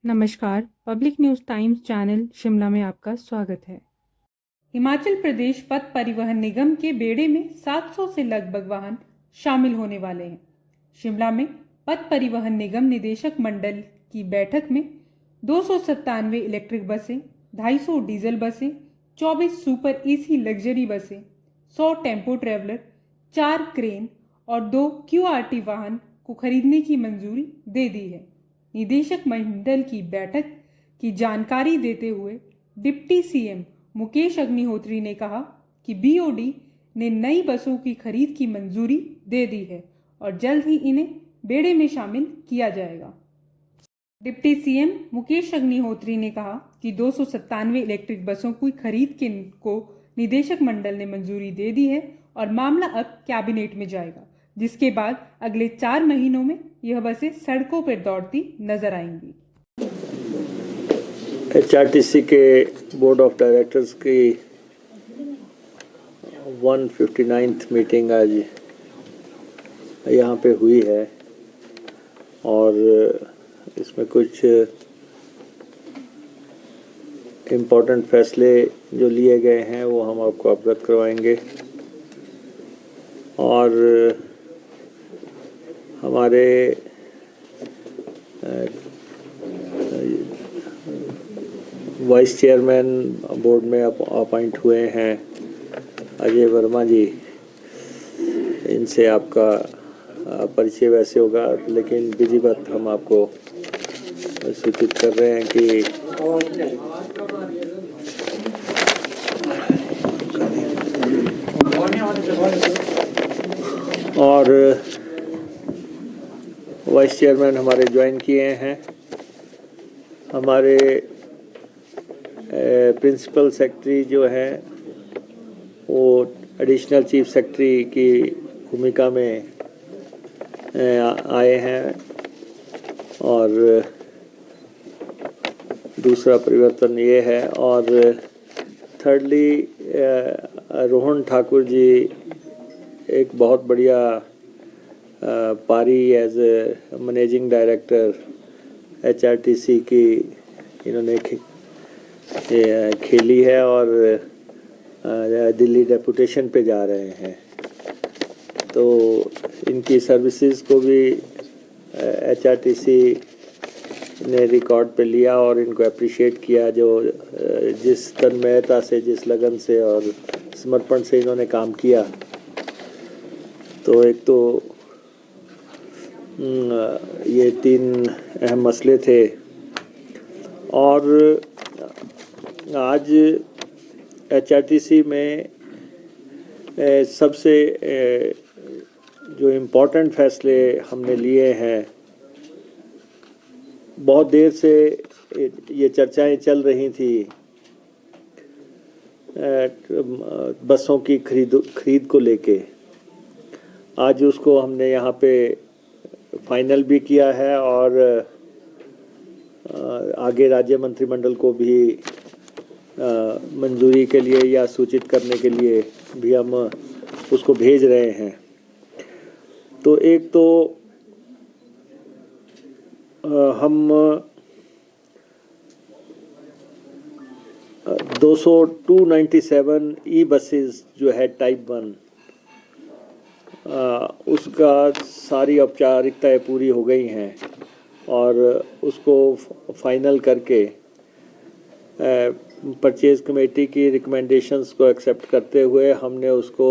नमस्कार, public news times channel Shimla में आपका स्वागत है। हिमाचल प्रदेश पथ परिवहन निगम के बेड़े में 700 से लगभग वाहन शामिल होने वाले हैं। शिमला में पथ परिवहन निगम निदेशक मंडल की बैठक में 297 इलेक्ट्रिक बसें, 250 डीजल बसें, 24 सुपर एसी लग्जरी बसें, 100 टेम्पो ट्रैवलर, 4 क्रेन और 2 क्यूआरटी वाहन को खरीदने की मंजूरी दे दी है। निदेशक मंडल की बैठक की जानकारी देते हुए डिप्टी सीएम मुकेश अग्निहोत्री ने कहा कि बीओडी ने नई बसों की खरीद की मंजूरी दे दी है और जल्द ही इन्हें बेड़े में शामिल किया जाएगा। डिप्टी सीएम मुकेश अग्निहोत्री ने कहा कि 297 इलेक्ट्रिक बसों की खरीद को निदेशक मंडल ने मंजूरी दे दी है और मामला अब कैबिनेट में जाएगा, जिसके बाद अगले 4 महीनों में यह बसें सड़कों पर दौड़ती नजर आएंगी। एचआरटीसी के बोर्ड ऑफ डायरेक्टर्स की 159th मीटिंग आज यहाँ पे हुई है और इसमें कुछ इम्पोर्टेंट फैसले जो लिए गए हैं वो हम आपको अवगत करवाएंगे और हमारे वाइस चेयरमैन बोर्ड में अपॉइंट हुए हैं अजय वर्मा जी। इनसे आपका परिचय वैसे होगा, लेकिन विधिवत हम आपको सूचित कर रहे हैं कि और वाइस चेयरमैन हमारे ज्वाइन किए हैं। हमारे प्रिंसिपल सेक्रेटरी जो है वो एडिशनल चीफ सेक्रेटरी की भूमिका में आए हैं और दूसरा परिवर्तन ये है। और थर्डली रोहन ठाकुर जी एक बहुत बढ़िया पारी एज मैनेजिंग डायरेक्टर एचआरटीसी की इन्होंने खेली है और दिल्ली डेपुटेशन पे जा रहे हैं, तो इनकी सर्विसेज को भी एचआरटीसी ने रिकॉर्ड पे लिया और इनको अप्रिशिएट किया, जो जिस तन्मयता से, जिस लगन से और समर्पण से इन्होंने काम किया। तो एक तो ये 3 अहम मसले थे और आज एचआरटीसी में सबसे जो इम्पोर्टेंट फैसले हमने लिए हैं, बहुत देर से ये चर्चाएं चल रही थी बसों की खरीद को लेके। आज उसको हमने यहाँ पे फाइनल भी किया है और आगे राज्य मंत्रिमंडल को भी मंजूरी के लिए या सूचित करने के लिए भी हम उसको भेज रहे हैं। तो एक तो हम 297 ई बसेस जो है टाइप 1 उसका सारी औपचारिकताएं पूरी हो गई हैं और उसको फाइनल करके परचेज कमेटी की रिकमेंडेशंस को एक्सेप्ट करते हुए हमने उसको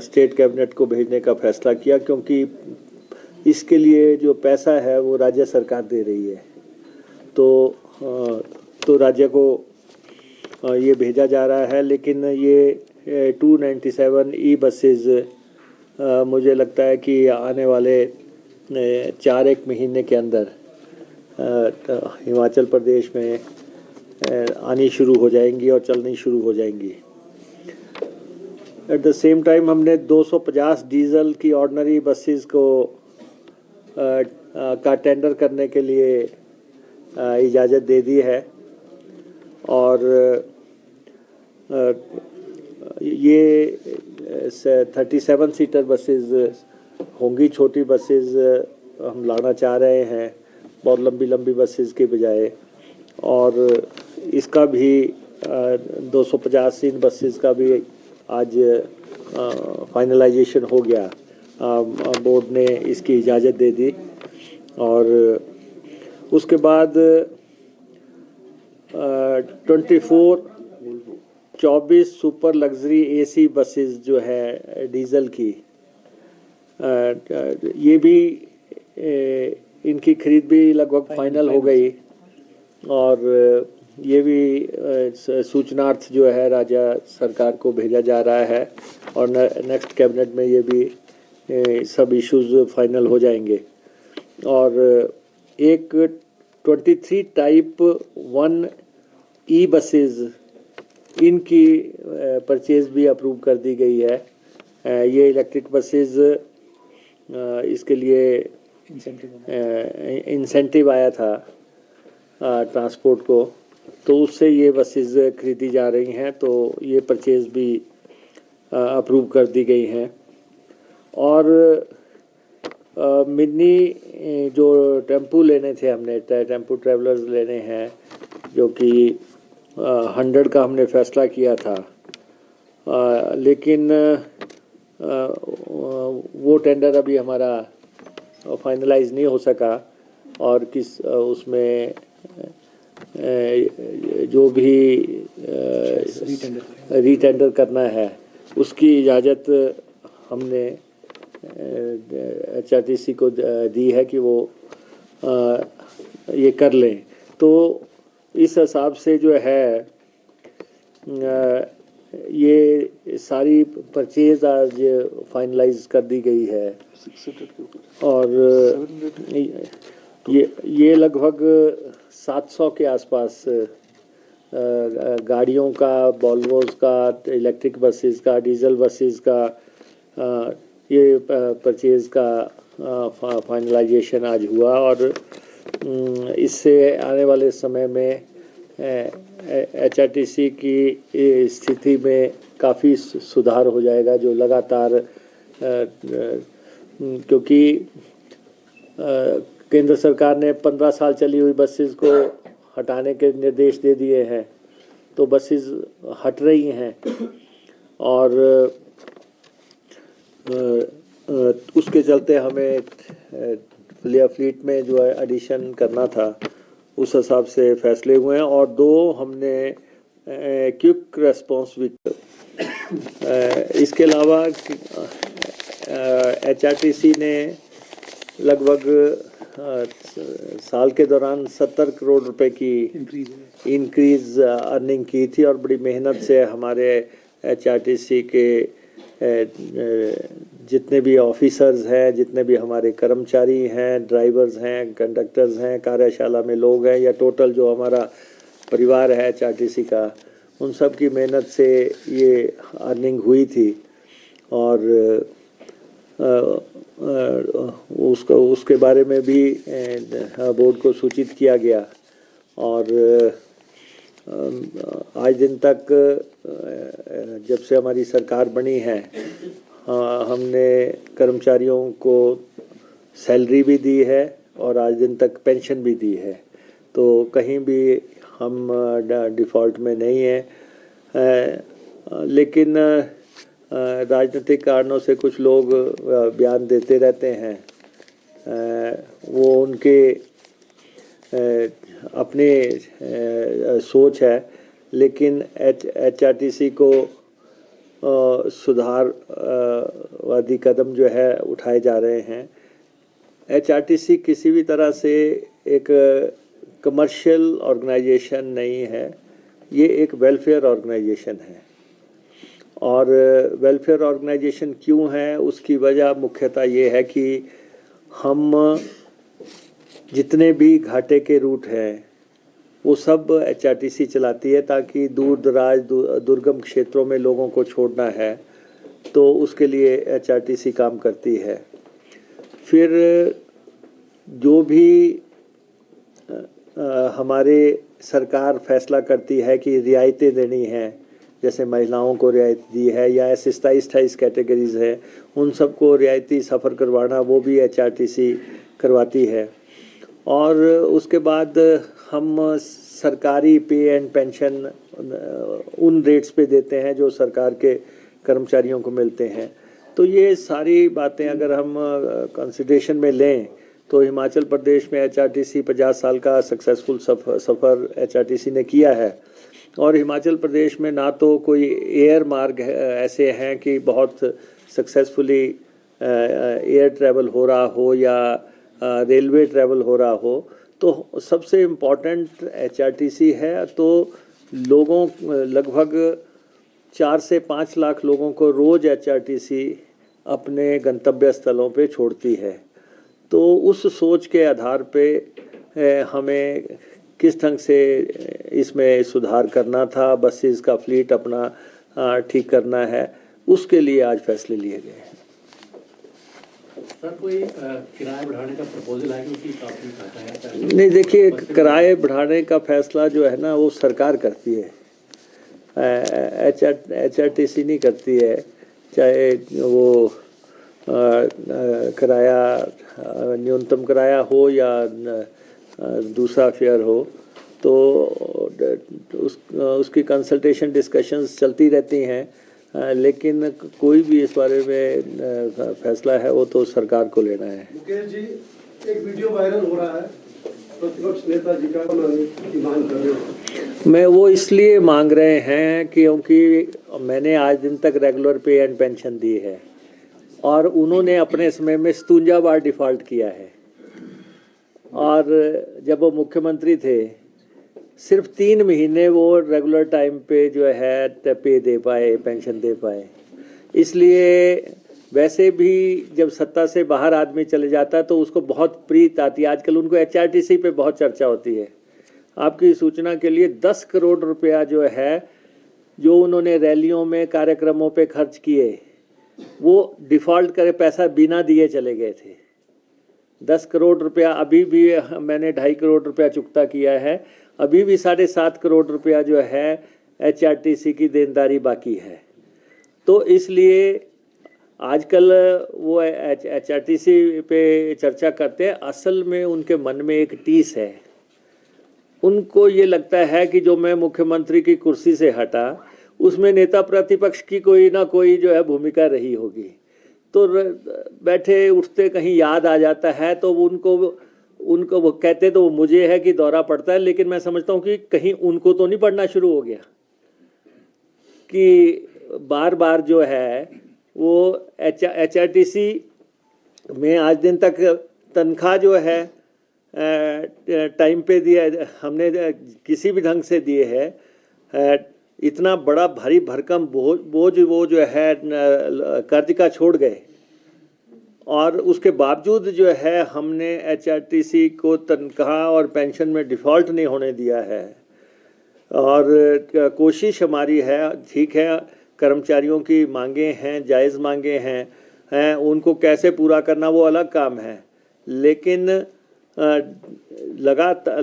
स्टेट कैबिनेट को भेजने का फैसला किया, क्योंकि इसके लिए जो पैसा है वो राज्य सरकार दे रही है। तो राज्य को ये भेजा जा रहा है। लेकिन ये 297 ई बसेस मुझे लगता है कि आने वाले 4-1 महीने के अंदर हिमाचल प्रदेश में आनी शुरू हो जाएंगी और चलनी शुरू हो जाएंगी। एट द सेम टाइम हमने 250 डीजल की ऑर्डिनरी बसेस को का टेंडर करने के लिए इजाज़त दे दी है और ये 37 सीटर बसेस होंगी। छोटी बसेस हम लाना चाह रहे हैं बहुत लंबी लंबी बसेस के बजाय, और इसका भी 250 सीट बसेस का भी आज फाइनलाइजेशन हो गया। बोर्ड ने इसकी इजाज़त दे दी। और उसके बाद 24 सुपर लग्जरी एसी बसेस जो है डीजल की, ये भी इनकी खरीद भी लगभग फाइनल हो गई, और ये भी सूचनार्थ जो है राज्य सरकार को भेजा जा रहा है, और नेक्स्ट कैबिनेट में ये भी सब इश्यूज फाइनल हो जाएंगे। और एक 23 टाइप 1 ई बसेस, इनकी परचेज भी अप्रूव कर दी गई है। ये इलेक्ट्रिक बसेस, इसके लिए इंसेंटिव आया था ट्रांसपोर्ट को, तो उससे ये बसेस खरीदी जा रही हैं, तो ये परचेज भी अप्रूव कर दी गई हैं। और मिनी जो टेम्पू लेने थे हमने, टेम्पू ट्रैवलर्स लेने हैं, जो कि 100 का हमने फैसला किया था, लेकिन वो टेंडर अभी हमारा फाइनलाइज नहीं हो सका, और किस उसमें जो भी रीटेंडर करना है उसकी इजाज़त हमने HRTC को दी है कि वो ये कर लें। तो इस हिसाब से जो है ये सारी परचेज आज फाइनलाइज कर दी गई है, और ये लगभग 700 के आसपास गाड़ियों का, वॉल्वोस का, इलेक्ट्रिक बसेस का, डीजल बसेस का, ये परचेज का फाइनलाइजेशन आज हुआ। और इससे आने वाले समय में HRTC की स्थिति में काफ़ी सुधार हो जाएगा, जो लगातार क्योंकि केंद्र सरकार ने 15 साल चली हुई बसेस को हटाने के निर्देश दे दिए हैं, तो बसेस हट रही हैं, और उसके चलते हमें फ्लीट में जो है एडिशन करना था, उस हिसाब से फैसले हुए हैं। और 2 हमने क्विक रेस्पॉन्स भी, इसके अलावा HRTC ने लगभग साल के दौरान 70 करोड़ रुपए की इंक्रीज अर्निंग की थी, और बड़ी मेहनत से हमारे HRTC के जितने भी ऑफिसर्स हैं, जितने भी हमारे कर्मचारी हैं, ड्राइवर्स हैं, कंडक्टर्स हैं, कार्यशाला में लोग हैं, या टोटल जो हमारा परिवार है HRTC का, उन सब की मेहनत से ये अर्निंग हुई थी। और उसके बारे में भी बोर्ड को सूचित किया गया, और आज दिन तक जब से हमारी सरकार बनी है, हमने कर्मचारियों को सैलरी भी दी है और आज दिन तक पेंशन भी दी है, तो कहीं भी हम डिफ़ॉल्ट में नहीं हैं। लेकिन राजनीतिक कारणों से कुछ लोग बयान देते रहते हैं, वो उनके अपने सोच है, लेकिन HRTC को सुधारवादी कदम जो है उठाए जा रहे हैं। HRTC किसी भी तरह से एक कमर्शियल ऑर्गेनाइजेशन नहीं है, ये एक वेलफेयर ऑर्गेनाइजेशन है। और वेलफेयर ऑर्गेनाइजेशन क्यों है, उसकी वजह मुख्यतः ये है कि हम जितने भी घाटे के रूट हैं वो सब HRTC चलाती है, ताकि दूर दराज दुर्गम क्षेत्रों में लोगों को छोड़ना है तो उसके लिए HRTC काम करती है। फिर जो भी हमारे सरकार फैसला करती है कि रियायतें देनी हैं, जैसे महिलाओं को रियायत दी है, या ऐसे 27 कैटेगरीज हैं, उन सबको रियायती सफ़र करवाना वो भी HRTC करवाती है। और उसके बाद हम सरकारी पे एंड पेंशन उन रेट्स पे देते हैं जो सरकार के कर्मचारियों को मिलते हैं। तो ये सारी बातें अगर हम कंसिडरेशन में लें तो हिमाचल प्रदेश में एचआरटीसी 50 साल का सक्सेसफुल सफ़र एचआरटीसी ने किया है। और हिमाचल प्रदेश में ना तो कोई एयर मार्ग ऐसे हैं कि बहुत सक्सेसफुली एयर ट्रैवल हो रहा हो या रेलवे ट्रैवल हो रहा हो। तो सबसे इम्पोर्टेंट एचआरटीसी है। तो लोगों लगभग 4 से 5 लाख लोगों को रोज़ एचआरटीसी अपने गंतव्य स्थलों पे छोड़ती है। तो उस सोच के आधार पे हमें किस ढंग से इसमें सुधार करना था, बसेस का फ्लीट अपना ठीक करना है, उसके लिए आज फैसले लिए गए हैं। सर कोई किराया बढ़ाने का प्रपोजल है कि उसी हिसाब से खाता है? नहीं, देखिए, किराए बढ़ाने का फैसला जो है ना वो सरकार करती है, एचआरटीसी नहीं करती है। चाहे वो किराया न्यूनतम किराया हो या दूसरा फेयर हो, तो उसकी कंसल्टेशन डिस्कशंस चलती रहती हैं। लेकिन कोई भी इस बारे में फैसला है वो तो सरकार को लेना है। मुकेश जी, एक वीडियो वायरल हो रहा है, प्रतिपक्ष नेता जी का मांग कर रहे हो। मैं वो इसलिए मांग रहे हैं क्योंकि मैंने आज दिन तक रेगुलर पे एंड पेंशन दी है और उन्होंने अपने समय में 57 बार डिफ़ॉल्ट किया है। और जब वो मुख्यमंत्री थे सिर्फ 3 महीने वो रेगुलर टाइम पे जो है पे दे पाए, पेंशन दे पाए। इसलिए वैसे भी जब सत्ता से बाहर आदमी चले जाता है तो उसको बहुत प्रीत आती है। आजकल उनको एचआरटीसी पे बहुत चर्चा होती है। आपकी सूचना के लिए 10 करोड़ रुपया जो है जो उन्होंने रैलियों में कार्यक्रमों पे खर्च किए वो डिफ़ॉल्ट करे पैसा बिना दिए चले गए थे। 10 करोड़ रुपया अभी भी मैंने 2.5 करोड़ रुपया चुकता किया है। अभी भी 7.5 करोड़ रुपया जो है एचआरटीसी की देनदारी बाकी है। तो इसलिए आजकल वो एचआरटीसी पे चर्चा करते हैं, असल में उनके मन में एक टीस है। उनको ये लगता है कि जो मैं मुख्यमंत्री की कुर्सी से हटा उसमें नेता प्रतिपक्ष की कोई ना कोई जो है भूमिका रही होगी। तो बैठे उठते कहीं याद आ जाता है तो उनको वो कहते तो मुझे है कि दौरा पड़ता है, लेकिन मैं समझता हूँ कि कहीं उनको तो नहीं पड़ना शुरू हो गया कि बार बार जो है वो एचआरटीसी में आज दिन तक तनख्वाह जो है टाइम पे दिया, हमने किसी भी ढंग से दिए है। इतना बड़ा भारी भरकम बोझ वो जो है कर्ज का छोड़ गए और उसके बावजूद जो है हमने एचआरटीसी को तनख्वाह और पेंशन में डिफ़ॉल्ट नहीं होने दिया है। और कोशिश हमारी है, ठीक है, कर्मचारियों की मांगे हैं, जायज़ मांगे हैं, उनको कैसे पूरा करना वो अलग काम है। लेकिन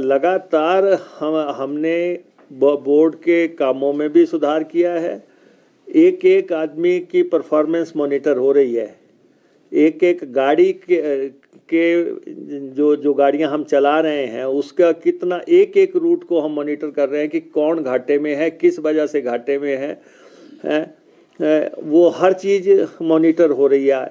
लगातार हमने बोर्ड के कामों में भी सुधार किया है। एक एक आदमी की परफॉर्मेंस मॉनिटर हो रही है। एक एक गाड़ी के जो गाड़ियां हम चला रहे हैं उसका कितना एक एक रूट को हम मॉनिटर कर रहे हैं कि कौन घाटे में है, किस वजह से घाटे में है, वो हर चीज़ मॉनिटर हो रही है।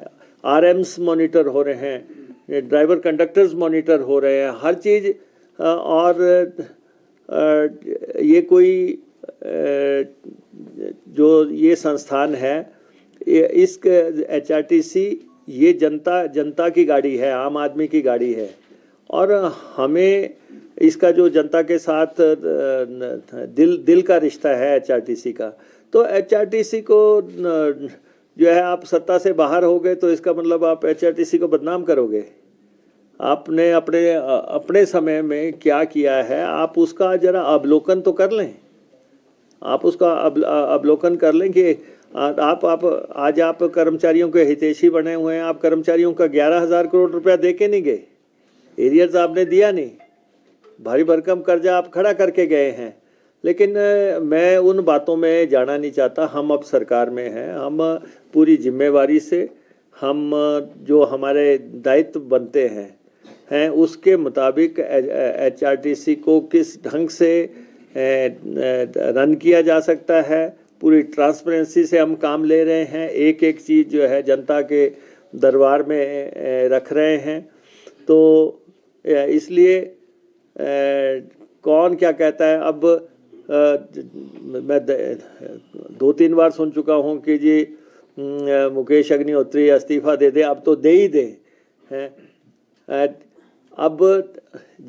आरएम्स मॉनिटर हो रहे हैं, ड्राइवर कंडक्टर्स मॉनिटर हो रहे हैं, हर चीज़। और ये कोई जो ये संस्थान है, इस एचआरटीसी ये जनता की गाड़ी है, आम आदमी की गाड़ी है। और हमें इसका जो जनता के साथ दिल का रिश्ता है एचआरटीसी का, तो एचआरटीसी को जो है आप सत्ता से बाहर हो गए तो इसका मतलब आप एचआरटीसी को बदनाम करोगे। आपने अपने समय में क्या किया है आप उसका जरा अवलोकन तो कर लें। आप उसका अवलोकन कर लें कि आज आप कर्मचारियों के हितैषी बने हुए हैं। आप कर्मचारियों का 11,000 करोड़ रुपया दे के नहीं गए, एरियर्स आपने दिया नहीं, भारी भरकम कर्जा आप खड़ा करके गए हैं। लेकिन मैं उन बातों में जाना नहीं चाहता। हम अब सरकार में हैं, हम पूरी जिम्मेवारी से हम जो हमारे दायित्व बनते हैं हैं उसके मुताबिक HRTC को किस ढंग से रन किया जा सकता है, पूरी ट्रांसपेरेंसी से हम काम ले रहे हैं, एक एक चीज़ जो है जनता के दरबार में रख रहे हैं। तो इसलिए कौन क्या कहता है, अब मैं 2-3 बार सुन चुका हूँ कि जी मुकेश अग्निहोत्री इस्तीफा दे दे, अब तो दे ही दे हैं। अब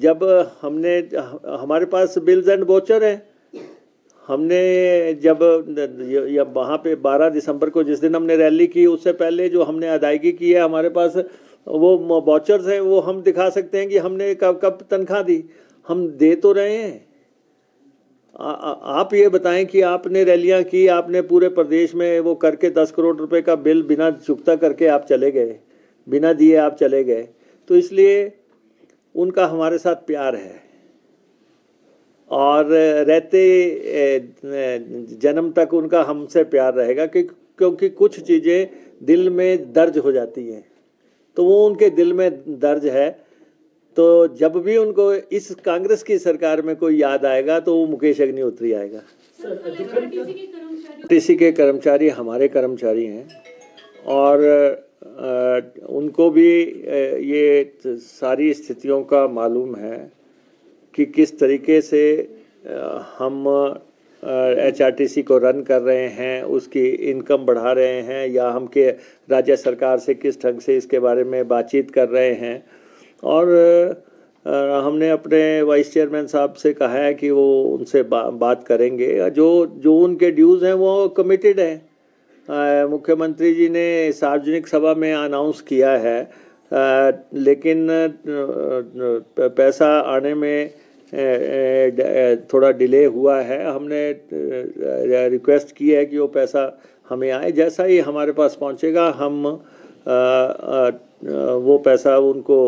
जब हमारे पास बिल्स एंड वोचर है, हमने जब वहाँ पे 12 दिसंबर को जिस दिन हमने रैली की, उससे पहले जो हमने अदायगी की है हमारे पास वो वोचर्स हैं, वो हम दिखा सकते हैं कि हमने कब कब तनख्वाह दी, हम दे तो रहे हैं। आप ये बताएं कि आपने रैलियां की, आपने पूरे प्रदेश में वो करके 10 करोड़ रुपए का बिल बिना चुकता करके आप चले गए, बिना दिए आप चले गए। तो इसलिए उनका हमारे साथ प्यार है और रहते जन्म तक उनका हमसे प्यार रहेगा, क्योंकि कुछ चीज़ें दिल में दर्ज हो जाती हैं, तो वो उनके दिल में दर्ज है। तो जब भी उनको इस कांग्रेस की सरकार में कोई याद आएगा तो वो मुकेश अग्निहोत्री आएगा। टीसी के कर्मचारी हमारे कर्मचारी हैं और उनको भी ये सारी स्थितियों का मालूम है कि किस तरीके से हम HRTC को रन कर रहे हैं, उसकी इनकम बढ़ा रहे हैं, या हम के राज्य सरकार से किस ढंग से इसके बारे में बातचीत कर रहे हैं। और हमने अपने वाइस चेयरमैन साहब से कहा है कि वो उनसे बात करेंगे, जो उनके ड्यूज़ हैं वो कमिटेड हैं। मुख्यमंत्री जी ने सार्वजनिक सभा में अनाउंस किया है, लेकिन पैसा आने में थोड़ा डिले हुआ है। हमने रिक्वेस्ट की है कि वो पैसा हमें आए, जैसा ही हमारे पास पहुंचेगा हम वो पैसा उनको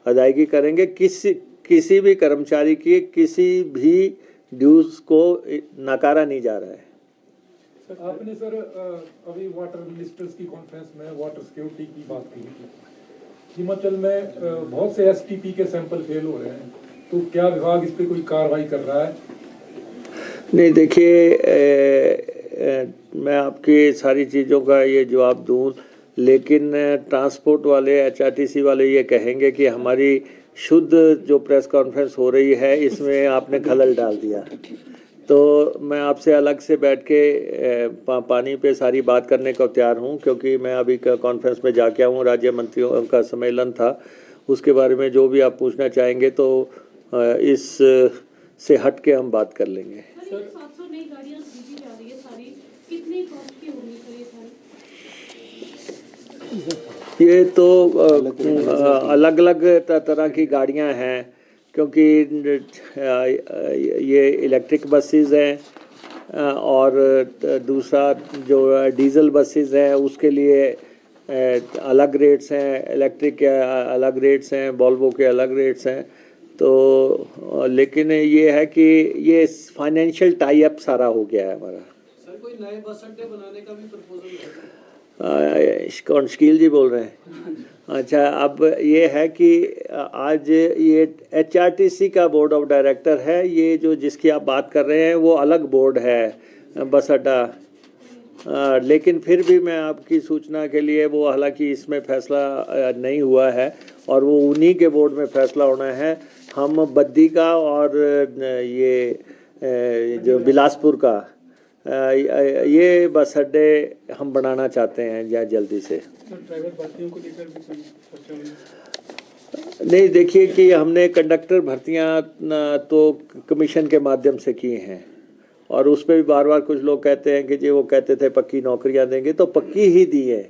अदायगी करेंगे। किसी भी कर्मचारी की किसी भी ड्यूज को नकारा नहीं जा रहा है। सर आपने अभी वाटर मिनिस्टर्स की कॉन्फ्रेंस में वाटर सिक्योरिटी की बात की थी। हिमाचल में बहुत से STP के सैंपल फेल हो रहे हैं, तो क्या विभाग इस पे कोई कार्रवाई कर रहा है? नहीं, देखिए मैं आपकी सारी चीज़ों का ये जवाब दूं, लेकिन ट्रांसपोर्ट वाले HRTC वाले ये कहेंगे कि हमारी शुद्ध जो प्रेस कॉन्फ्रेंस हो रही है इसमें आपने खलल डाल दिया। तो मैं आपसे अलग से बैठ के पानी पे सारी बात करने को तैयार हूँ, क्योंकि मैं अभी कॉन्फ्रेंस में जाके आऊँ, राज्य मंत्रियों का सम्मेलन था, उसके बारे में जो भी आप पूछना चाहेंगे तो इस से हट के हम बात कर लेंगे। सर 700 नई गाड़ियां भेजी जा रही है, सारी कितनी कॉस्ट की होंगी सर ये सारी? ये तो अलग अलग तरह की गाड़ियां हैं, क्योंकि ये इलेक्ट्रिक बसेस हैं और दूसरा जो डीजल बसेस हैं उसके लिए अलग रेट्स हैं, इलेक्ट्रिक के अलग रेट्स हैं, वोल्वो के अलग रेट्स हैं। तो लेकिन ये है कि ये फाइनेंशियल टाई अप सारा हो गया है हमारा। सर कोई नए बस अड्डे बनाने का भी प्रपोजल है? कौन शकील जी बोल रहे हैं? अच्छा, अब ये है कि आज ये HRTC का बोर्ड ऑफ डायरेक्टर है, ये जो जिसकी आप बात कर रहे हैं वो अलग बोर्ड है बस अड्डा। लेकिन फिर भी मैं आपकी सूचना के लिए, वो हालांकि इसमें फैसला नहीं हुआ है और वो उन्हीं के बोर्ड में फैसला होना है। हम बद्दी का और ये जो बिलासपुर का ये बस अड्डे हम बनाना चाहते हैं जल्दी से। ड्राइवर भर्तियों को लेकर भी कोई चर्चा हुई? नहीं, देखिए कि हमने कंडक्टर भर्तियां तो कमीशन के माध्यम से की हैं, और उस पर भी बार बार कुछ लोग कहते हैं कि जी वो कहते थे पक्की नौकरियां देंगे, तो पक्की ही दी है।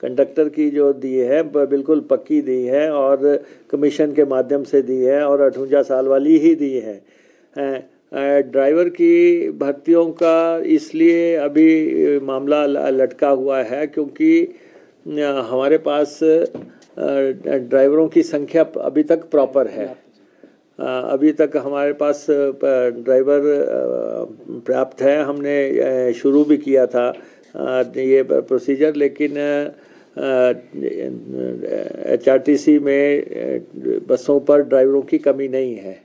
कंडक्टर की जो दी है बिल्कुल पक्की दी है और कमीशन के माध्यम से दी है और 58 साल वाली ही दी है। ड्राइवर की भर्तियों का इसलिए अभी मामला लटका हुआ है क्योंकि हमारे पास ड्राइवरों की संख्या अभी तक प्रॉपर है। अभी तक हमारे पास ड्राइवर पर्याप्त है। हमने शुरू भी किया था ये प्रोसीजर, लेकिन HRTC में बसों पर ड्राइवरों की कमी नहीं है,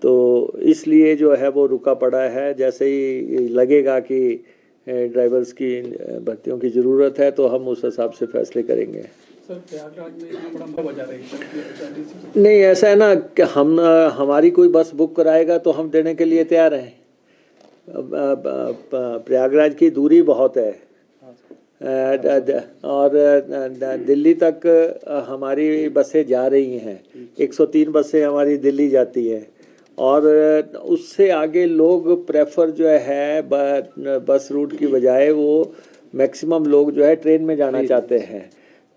तो इसलिए जो है वो रुका पड़ा है। जैसे ही लगेगा कि ड्राइवर्स की भर्तियों की ज़रूरत है तो हम उस हिसाब से फैसले करेंगे। सर प्रयागराज में इतना बड़ा वजह रही है नहीं, ऐसा है ना कि हमारी कोई बस बुक कराएगा तो हम देने के लिए तैयार हैं। प्रयागराज की दूरी बहुत है और दिल्ली तक हमारी बसें जा रही हैं। 103 बसें हमारी दिल्ली जाती हैं और उससे आगे लोग प्रेफर जो है बस रूट की बजाय वो मैक्सिमम लोग जो है ट्रेन में जाना चाहते हैं।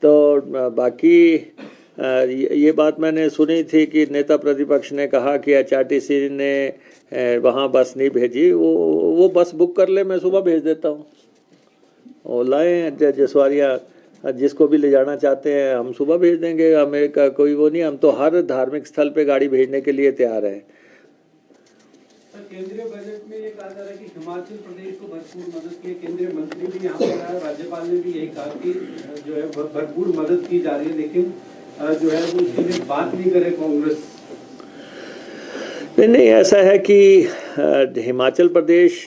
तो बाकी ये बात मैंने सुनी थी कि नेता प्रतिपक्ष ने कहा कि HRTC ने वहाँ बस नहीं भेजी। वो बस बुक कर ले, मैं सुबह भेज देता हूँ। वो लाएँ जसवारिया जिसको भी ले जाना चाहते हैं, हम सुबह भेज देंगे। हमें का कोई वो नहीं, हम तो हर धार्मिक स्थल पे गाड़ी भेजने के लिए तैयार हैं। केंद्रीय बजट में ये कहा जा रहा है कि हिमाचल प्रदेश को भरपूर मदद की। केंद्रीय मंत्री भी यहाँ पर आए, राज्यपाल ने भी यही कहा कि जो है भरपूर मदद की जा रही है, लेकिन जो है वो उसके लिए बात नहीं करे कांग्रेस। नहीं, ऐसा है कि हिमाचल प्रदेश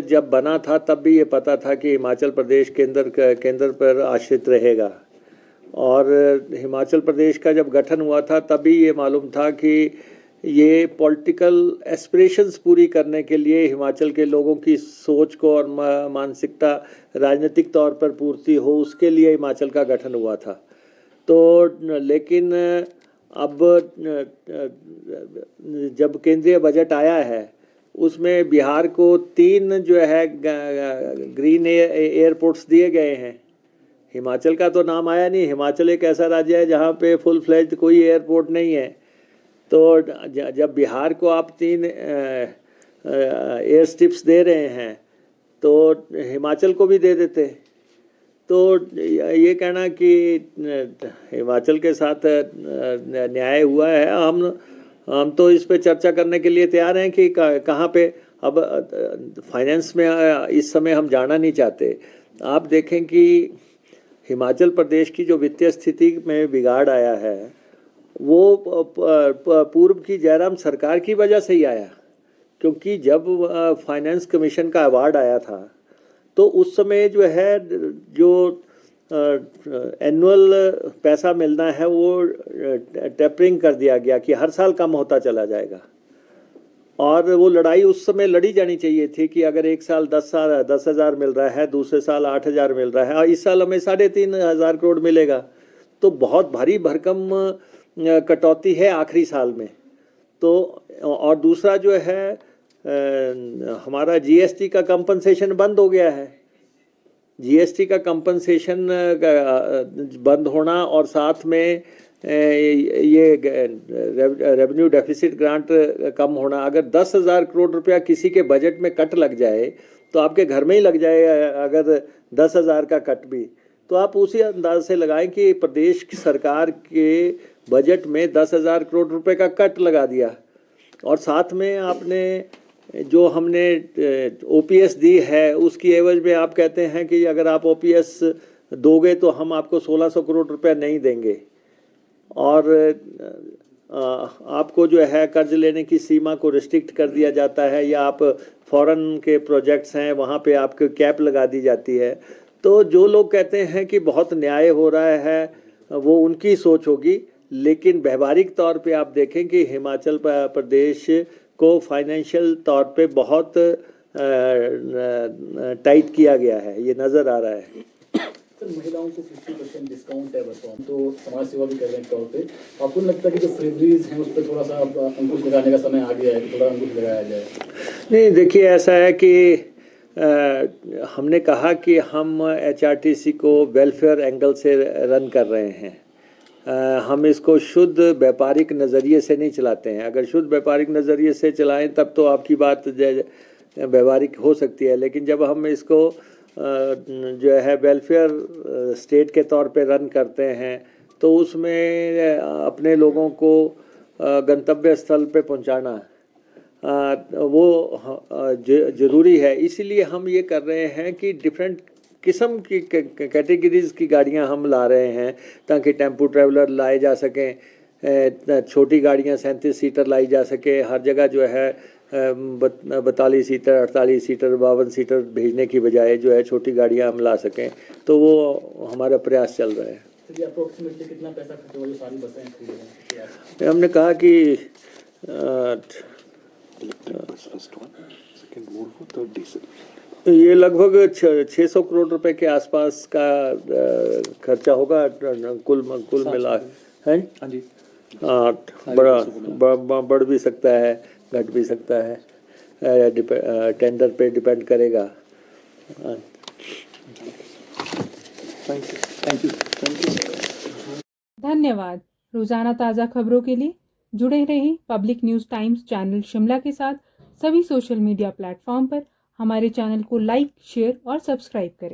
जब बना था तब भी ये पता था कि हिमाचल प्रदेश केंद्र पर आश्रित रहेगा, और हिमाचल प्रदेश का जब गठन हुआ था तब भी ये मालूम था कि ये पॉलिटिकल एस्पिरेशंस पूरी करने के लिए हिमाचल के लोगों की सोच को और मानसिकता राजनीतिक तौर पर पूर्ति हो, उसके लिए हिमाचल का गठन हुआ था। तो लेकिन अब जब केंद्रीय बजट आया है उसमें बिहार को 3 जो है ग्रीन एयरपोर्ट्स दिए गए हैं। हिमाचल का तो नाम आया नहीं। हिमाचल एक ऐसा राज्य है जहाँ पे फुल फ्लेज्ड कोई एयरपोर्ट नहीं है। तो जब बिहार को आप 3 एयर स्ट्रिप्स दे रहे हैं तो हिमाचल को भी दे देते। तो ये कहना कि हिमाचल के साथ न्याय हुआ है, हम तो इस पे चर्चा करने के लिए तैयार हैं कि कहाँ पे। अब फाइनेंस में इस समय हम जाना नहीं चाहते। आप देखें कि हिमाचल प्रदेश की जो वित्तीय स्थिति में बिगाड़ आया है वो पूर्व की जयराम सरकार की वजह से ही आया, क्योंकि जब फाइनेंस कमीशन का अवार्ड आया था तो उस समय जो है जो एनुअल पैसा मिलना है वो टेपरिंग कर दिया गया कि हर साल कम होता चला जाएगा। और वो लड़ाई उस समय लड़ी जानी चाहिए थी कि अगर एक साल 10,000 मिल रहा है, दूसरे साल 8,000 मिल रहा है और इस साल हमें 3,500 करोड़ मिलेगा, तो बहुत भारी भरकम कटौती है आखिरी साल में। तो और दूसरा जो है हमारा GST का कंपनसेशन बंद हो गया है। GST का कंपनसेशन बंद होना और साथ में ये रेवेन्यू डेफिसिट ग्रांट कम होना। अगर 10,000 करोड़ रुपया किसी के बजट में कट लग जाए तो आपके घर में ही लग जाए। अगर 10,000 का कट भी, तो आप उसी अंदाज से लगाएं कि प्रदेश की सरकार के बजट में 10,000 करोड़ रुपए का कट लगा दिया, और साथ में आपने जो हमने OPS दी है उसकी एवज में आप कहते हैं कि अगर आप OPS दोगे तो हम आपको 1,600 करोड़ रुपया नहीं देंगे, और आपको जो है कर्ज लेने की सीमा को रिस्ट्रिक्ट कर दिया जाता है, या आप फॉरेन के प्रोजेक्ट्स हैं वहाँ पे आपको कैप लगा दी जाती है। तो जो लोग कहते हैं कि बहुत न्याय हो रहा है वो उनकी सोच होगी, लेकिन व्यवहारिक तौर पे आप देखें कि हिमाचल प्रदेश को फाइनेंशियल तौर पे बहुत टाइट किया गया है, ये नज़र आ रहा है। सर, महिलाओं को 50% डिस्काउंट है बसों, तो समाज सेवा भी कर रहे हैं तौर पे। आपको लगता है कि जो फ्रीबीज हैं उस पर थोड़ा सा अंकुश लगाने का समय आ गया है कि थोड़ा अंकुश लगाया जाए? नहीं, देखिए ऐसा है कि हमने कहा कि हम HRTC को वेलफेयर एंगल से रन कर रहे हैं। हम इसको शुद्ध व्यापारिक नज़रिए से नहीं चलाते हैं। अगर शुद्ध व्यापारिक नज़रिए से चलाएं तब तो आपकी बात व्यावहारिक हो सकती है, लेकिन जब हम इसको जो है वेलफेयर स्टेट के तौर पे रन करते हैं तो उसमें अपने लोगों को गंतव्य स्थल पे पहुंचाना वो ज़रूरी है। इसीलिए हम ये कर रहे हैं कि डिफरेंट किस्म की कैटेगरीज की गाड़ियां हम ला रहे हैं ताकि टेम्पो ट्रैवलर लाए जा सकें, छोटी गाड़ियां 37 सीटर लाई जा सके। हर जगह जो है 42 सीटर, 48 सीटर, 52 सीटर भेजने की बजाय जो है छोटी गाड़ियां हम ला सकें, तो वो हमारा प्रयास चल रहा है। तो ये अप्रोक्सीमेटली कितना पैसा खर्च होगा जो सारी बसें खरीदें? हमने कहा कि ये लगभग 600 करोड़ रुपए के आसपास का खर्चा होगा कुल मिला है। हाँ, बढ़ भी सकता है, घट भी सकता है, टेंडर पे डिपेंड करेगा। Thank you. धन्यवाद। रोजाना ताज़ा खबरों के लिए जुड़े रहें public news times channel Shimla के साथ सभी सोशल मीडिया प्लेटफॉर्म पर। हमारे चैनल को लाइक, शेयर और सब्सक्राइब करें।